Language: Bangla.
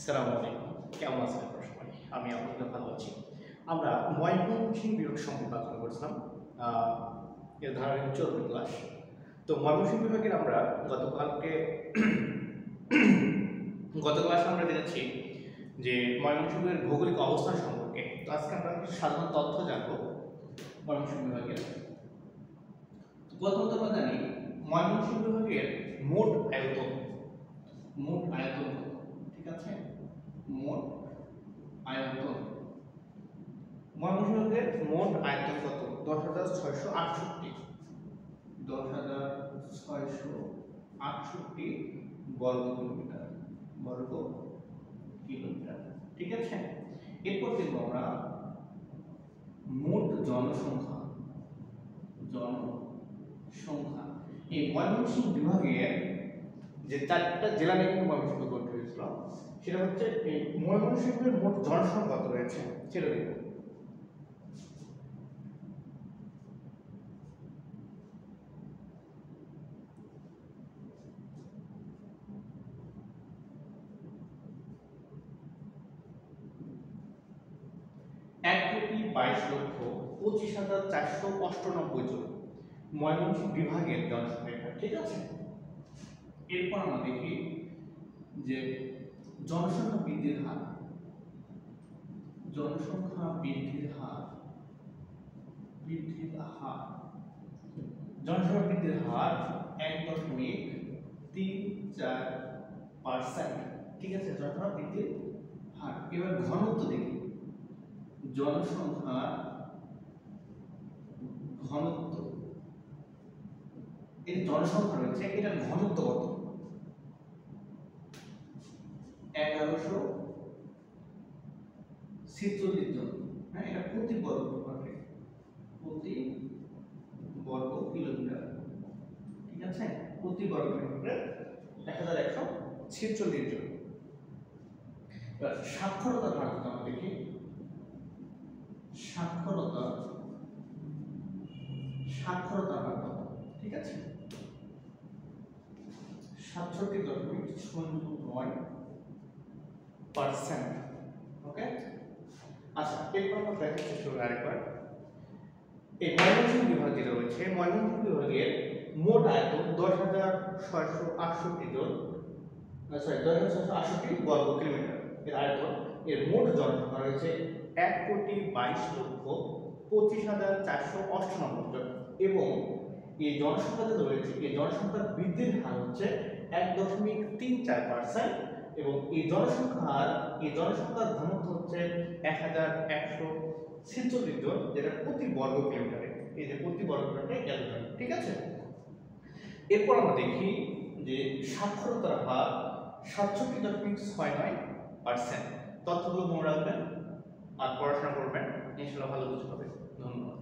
আসসালামু আলাইকুম, কেমন আছেন আপনারা সবাই? আমি আলহামদুলিল্লাহ ভালো আছি। আমরা ময়মনসিংহ বিভাগ সম্পর্কে আলোচনা করছিলাম। এর ধারাবাহিক 14 ক্লাস। তো ময়মনসিংহ বিভাগের আমরা গত ক্লাসে আমরা জেনেছি যে ময়মনসিংহের ভৌগোলিক অবস্থান সম্পর্কে। তো আজকে আমরা কিছু সাধারণ তথ্য জানবো ময়মনসিংহ বিভাগের। প্রথমত আমরা জানি ময়মনসিংহ বিভাগের মোট আয়তন ঠিক আছে, মোট আয়তন ময়মনসিংহের মোট আয়তন কত? 10,668 বর্গ কিলোমিটার। ঠিক আছে, এরপর দেখব আমরা মোট জনসংখ্যা। এই ময়মনসিংহ বিভাগের যে 4টা জেলা নিয়ে কিন্তু ময়মনসিংহ গঠিত হয়েছিল, সেটা হচ্ছে এই ময়মনসিংহের মোট জনসংখ্যা কত রয়েছে সেটা দেখব। এক কোটি 22,25,498 জন ময়মনসিংহ বিভাগের জনসংখ্যা। ঠিক আছে, এরপর আমরা দেখি যে জনসংখ্যা বৃদ্ধির হার। জনসংখ্যা বৃদ্ধির হার 1.34%। ঠিক আছে, জনসংখ্যা বৃদ্ধির হার। এবার ঘনত্ব দেখি। জনসংখ্যার ঘনত্ব, এই জনসংখ্যা রয়েছে, এটার ঘনত্ব কত? 1146 জন। হ্যাঁ, এটা প্রতি বর্গ কিলোমিটার। ঠিক আছে, প্রতি বর্গ কিলোমিটারে 1146 জন। এবার সাক্ষরতার হার আমরা দেখি। সাক্ষরতার হার কত? ঠিক আছে, 67.09%। ওকে, আচ্ছা, এরপর আমরা দেখাচ্ছি শুরু আরেকবার। এই ময়মনসিংহ বিভাগ যেটা রয়েছে, ময়মনসিংহ বিভাগের মোট আয়তন 10,668 জন, 10,668 বর্গ কিলোমিটার এর আয়তন। এর মোট জনসংখ্যা রয়েছে 1,22,25,498 জন, এবং এই জনসংখ্যা যে রয়েছে, এই জনসংখ্যার বৃদ্ধির হার হচ্ছে 1.34%, এবং এই জনসংখ্যার ঘনত্ব হচ্ছে 1146 জন, যেটা প্রতি বর্গ কিলোমিটারে। এই যে প্রতি বর্গ কিলোমিটারে এত জন। ঠিক আছে, এরপর আমরা দেখি যে সাক্ষরতার হার 67.69%। তথ্যগুলো মনে রাখবেন আর পড়াশোনা করবেন, ইনশাআল্লাহ ভালো কিছু হবে। ধন্যবাদ।